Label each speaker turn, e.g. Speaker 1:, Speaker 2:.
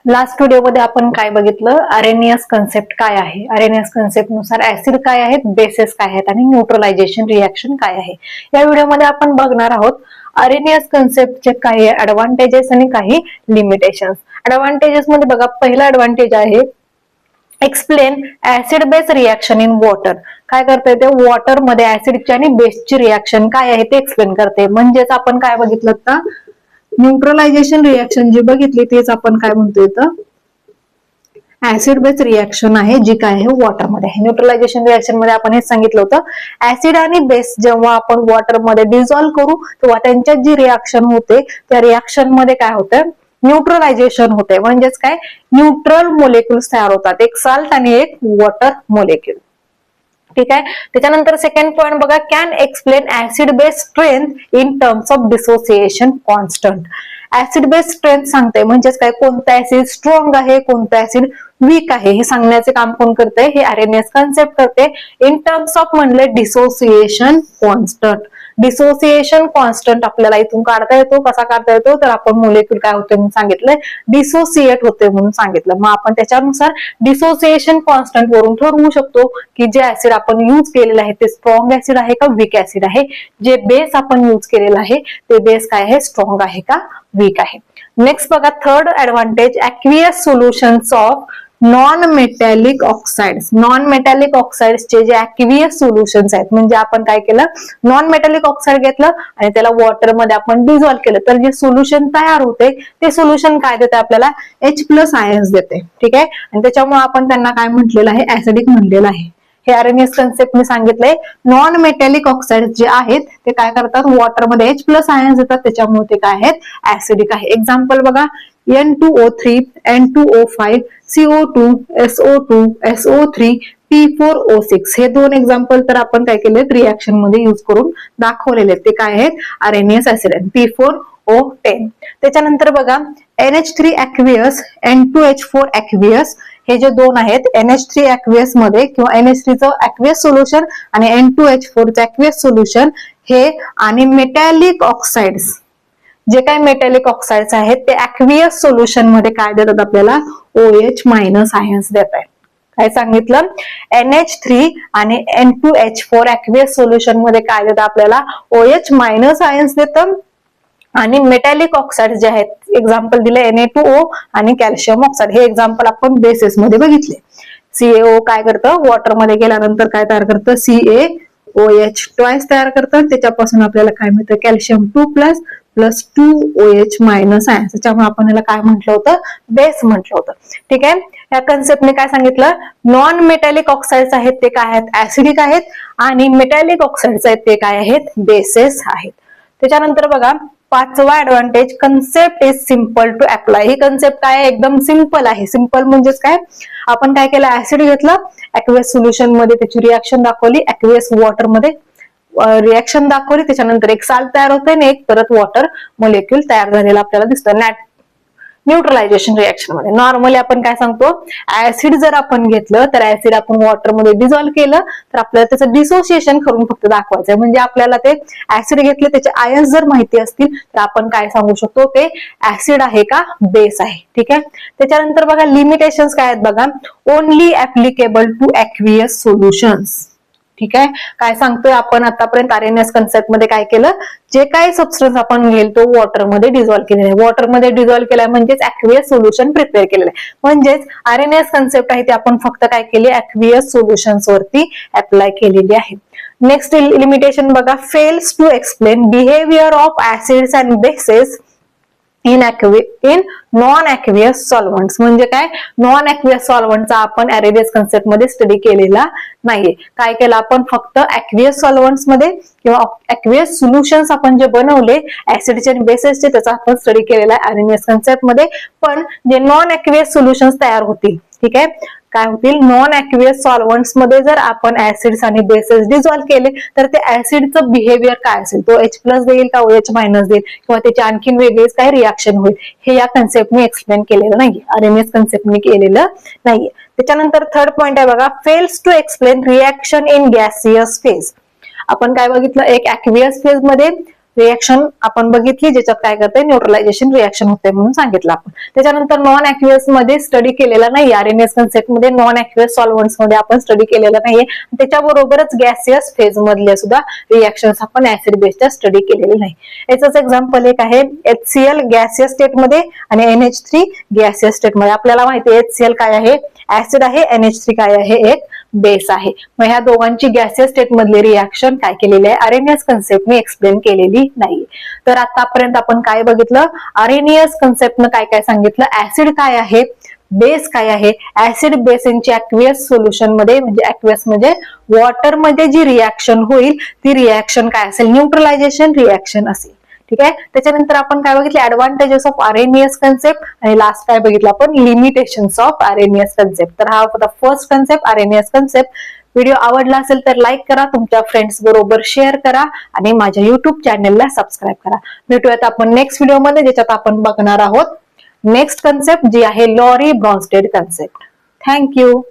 Speaker 1: Last व्हिडिओमध्ये आपण काय बघितलं, अरेनियस कन्सेप्ट काय आहे, अरेनियस कन्सेप्ट नुसार ऍसिड काय आहेत, बेसेस काय आहेत आणि न्यूट्रलायझेशन रिएक्शन काय आहे. या व्हिडिओमध्ये आपण बघणार आहोत अरेनियस कन्सेप्टचे काही ऍडव्हान्टेजेस आणि काही लिमिटेशन्स. ऍडव्हान्टेजेस मध्ये बघा, पहिला ऍडव्हान्टेज आहे explain acid base reaction in water. काय करते ते, वॉटर मध्ये ऍसिडची आणि बेसची रिएक्शन काय आहे ते एक्सप्लेन करते. म्हणजेच आपण काय बघितलं आता, न्यूट्रलायझेशन रिएक्शन जी बघितली तेच आपण काय म्हणतोय तर ऍसिड बेस रिएक्शन आहे, जी काय आहे वॉटर मध्ये आहे. न्यूट्रलायझेशन रिएक्शन मध्ये आपण हे सांगितलं होतं, ऍसिड आणि बेस जेव्हा आपण वॉटर मध्ये डिझॉल्व्ह करू तेव्हा त्यांच्यात जी रिएक्शन होते त्या रिएक्शन मध्ये काय होतं, न्यूट्रलायझेशन होते. म्हणजेच काय, न्यूट्रल मोलेक्युल्स तयार होतात, एक साल्ट आणि एक वॉटर मोलेक्युल. ठीक आहे. त्याच्यानंतर सेकंड पॉइंट बघा, can explain acid base strength in terms of dissociation constant. Acid base strength सांगते, म्हणजेच काय, कोणतं ऍसिड स्ट्रॉंग आहे, कोणतं ऍसिड वीक आहे हे सांगण्याचे काम कोण करते, हे अरेनियस कन्सेप्ट करते. इन टर्म्स ऑफ म्हणले डिसोसिएशन कॉन्स्टंट. डिसोसिएशन कॉन्स्टंट आपल्याला इथून काढता येतो. कसा काढता येतो तर आपण मोलेक्युल काय होते म्हणून सांगितलंय, डिसोसिएट होते म्हणून सांगितलं. मग आपण त्याच्यानुसार डिसोसिएशन कॉन्स्टंट वरून ठरवू शकतो की जे ऍसिड आपण यूज केलेलं आहे ते स्ट्रॉंग ऍसिड आहे का वीक ऍसिड आहे. जे बेस आपण यूज केलेला आहे ते बेस काय आहे, स्ट्रॉंग आहे का वीक आहे. नेक्स्ट बघा, third advantage, aqueous solutions of non metallic oxides. Non metallic ऑक्साइड्सचे जे ऍक्वियस सोल्युशन्स आहेत, म्हणजे आपण काय केलं, नॉन मेटॅलिक ऑक्साइड घेतलं आणि त्याला वॉटर मध्ये आपण डिझॉल्व्ह केलं तर जे सोल्युशन तयार होते ते सोल्युशन काय देते आपल्याला, H+ आयन्स देते. ठीक आहे. आणि त्याच्यामुळे आपण त्यांना काय म्हटलेलं आहे, ऍसिडिक म्हणलेलं आहे. हे अरेनियस कन्सेप्ट मी सांगितलंय. नॉन मेटॅलिक ऑक्साइड जे आहेत ते काय करतात, वॉटरमध्ये H+ आयन्स देतात, त्याच्यामुळे ते काय आहेत, ऍसिडिक आहे. एक्झाम्पल बघा, N2O3, N2O5, CO2, SO2, SO3, P4O6. हे दोन एक्झाम्पल तर आपण काय केले, रिएक्शन मध्ये युज करून दाखवलेले. ते काय आहेत, अरेनियस ऍसिड आहे, P4O10. त्याच्यानंतर बघा, NH3 aqueous, N2H4 aqueous, हे जे दोन आहेत, NH3 aqueous मध्ये किंवा NH3 चं aqueous सोल्युशन आणि N2H4 चं aqueous सोल्युशन हे, आणि मेटॅलिक ऑक्साइड्स, जे काही मेटॅलिक ऑक्साइड्स आहेत ते aqueous सोल्युशन मध्ये काय देतात आपल्याला, OH- आयन्स देत आहेत. काय सांगितलं, NH3 आणि N2H4 aqueous सोल्युशन मध्ये काय देतात आपल्याला, OH- आयन्स देतं. आणि मेटॅलिक ऑक्साइड जे आहेत, एक्झाम्पल दिले Na2O आणि कॅल्शियम ऑक्साइड. हे एक्झाम्पल आपण बेसिस मध्ये बघितले. CaO काय करतं, वॉटर मध्ये गेल्यानंतर काय तयार करतं, CaOH ट्वाइस तयार करतं. त्याच्यापासून आपल्याला काय मिळतं, कॅल्शियम 2+ प्लस 2OH- आयन्स. त्याच्यामुळे आपण याला काय म्हटलं होतं, बेस म्हटलं होतं. ठीक आहे. या कन्सेप्टने काय सांगितलं, नॉन मेटॅलिक ऑक्साइड्स आहेत ते काय आहेत, ऍसिडिक आहेत, आणि मेटॅलिक ऑक्साइड्स आहेत ते काय आहेत, बेसेस आहेत. त्याच्यानंतर बघा, पाचवा advantage, concept is simple to apply. ही कन्सेप्ट काय आहे, एकदम सिंपल आहे. सिंपल म्हणजेच काय, आपण काय केलं, ऍसिड घेतलं, ऍक्वियस सोल्युशन मध्ये त्याची रिएक्शन दाखवली, ऍक्वियस वॉटर मध्ये रिएक्शन दाखवली, त्याच्यानंतर एक साल्ट तयार होते आणि एक परत वॉटर मोलेक्युल तयार झालेला आपल्याला दिसतं. न्यूट्रलायझेशन रिएक्शन मध्ये नॉर्मली आपण काय सांगतो, ऍसिड जर आपण घेतलं तर ऍसिड आपण वॉटर मध्ये डिझॉल्व्ह केलं तर आपल्याला त्याचं डिसोसिएशन करून फक्त दाखवायचंय. म्हणजे आपल्याला ते ऍसिड घेतले त्याचे आयन्स जर माहिती असतील तर आपण काय सांगू शकतो, ते ऍसिड आहे का बेस आहे. ठीक आहे. त्याच्यानंतर बघा, लिमिटेशन्स काय आहेत बघा, ओनली ऍप्लिकेबल टू ऍक्वियस सोल्युशन्स. ठीक आहे. काय सांगतोय आपण आतापर्यंत अरेनियस कन्सेप्ट मध्ये काय केलं, जे काही सबस्टन्स आपण घेईल तो वॉटर मध्ये डिझॉल्व्ह केलेला आहे. वॉटर मध्ये डिझॉल्व्ह केलाय म्हणजेच ऍक्वियस सोल्युशन प्रिपेअर केलेलं आहे. म्हणजेच अरेनियस कन्सेप्ट आहे ते आपण फक्त काय केली, ऍक्वियस सोल्युशन्स वरती अप्लाय केलेली आहे. नेक्स्ट लिमिटेशन बघा, fails to explain behaviour of acids and bases in non aqueous solvents. म्हणजे काय, नॉन ऍक्वियस सॉल्व्हंटचा आपण अरेनियस कन्सेप्ट मध्ये स्टडी केलेला नाहीये. काय केलं आपण, फक्त ऍक्वियस सॉल्व्हंट्स मध्ये किंवा ऍक्वियस सोल्युशन्स आपण जे बनवले ऍसिडचे आणि बेसेसचे, त्याचा आपण स्टडी केलेला आहे अरेनियस कन्सेप्ट मध्ये. पण जे नॉन ऍक्वियस सोल्युशन्स तयार होतील, ठीक आहे, काय होतील, नॉन ऍक्वियस सॉल्व्हंट्स मध्ये जर आपण ऍसिड्स आणि बेसेस डिझॉल्व्ह केले तर ते ऍसिडचं बिहेवियर काय असेल, तो H+ देईल का OH- देईल किंवा त्याची आणखीन वेगळीच काय रिएक्शन होईल, हे या कन्सेप्टने एक्सप्लेन केलेलं नाहीये, अरेनियस कन्सेप्टने केलेलं नाहीये. त्याच्यानंतर थर्ड पॉइंट आहे बघा, fails to explain reaction in gaseous phase. आपण काय बघितलं, एक ऍक्वियस फेज मध्ये रिएक्शन आपण बघितली ज्याच्यात काय करते, न्यूट्रलायझेशन रिएक्शन होते म्हणून सांगितलं आपण. त्याच्यानंतर नॉन ऍक्व्हियस मध्ये स्टडी केलेला नाही, आरएनएस कन्सेप्ट मध्ये नॉन ऍक्व्हियस सॉल्व्हंट्स मध्ये आपण स्टडी केलेला नाहीये. त्याच्याबरोबरच गॅसियस फेज मधले सुद्धा रिएक्शन्स आपण ऍसिड बेसच्या स्टडी केलेले नाही. याच एक्झाम्पल एक आहे HCl गॅसियस स्टेट मध्ये आणि NH3 गॅसियस स्टेट मध्ये. आपल्याला माहिती आहे HCl काय आहे, ऍसिड आहे, NH3 काय आहे, एक बेस आहे. मग ह्या दोघांची गॅसियस स्टेट मधली रिएक्शन काय केलेली आहे, आरएनएस कन्सेप्टने एक्सप्लेन केलेली नाही. तर आतापर्यंत आपण काय बघितलं, आरएनएस कन्सेप्टनं काय काय सांगितलं, ऍसिड काय आहे, बेस काय आहे, ऍसिड बेस यांची ऍक्व्हियस सोल्युशन मध्ये म्हणजे ऍक्व्हियस म्हणजे वॉटर मध्ये जी रिएक्शन होईल ती रिएक्शन काय असेल, न्यूट्रलायझेशन रिएक्शन असेल. ठीक आहे. त्याच्यानंतर आपण काय बघितलं, ऍडव्हान्टेजेस ऑफ आरएनएस कन्सेप्ट आणि लास्ट काय बघितलं आपण, लिमिटेशन्स ऑफ आरएनएस कन्सेप्ट. तर हा होता first concept RNS concept. Video आवडला असेल तर लाईक करा, तुमच्या फ्रेंड्स बरोबर शेअर करा आणि माझ्या युट्यूब चॅनलला सबस्क्राईब करा. भेटूयात आपण नेक्स्ट व्हिडिओमध्ये ज्याच्यात आपण बघणार आहोत नेक्स्ट कन्सेप्ट जी आहे लॉरी ब्रॉन्स्टेड कन्सेप्ट. थँक्यू.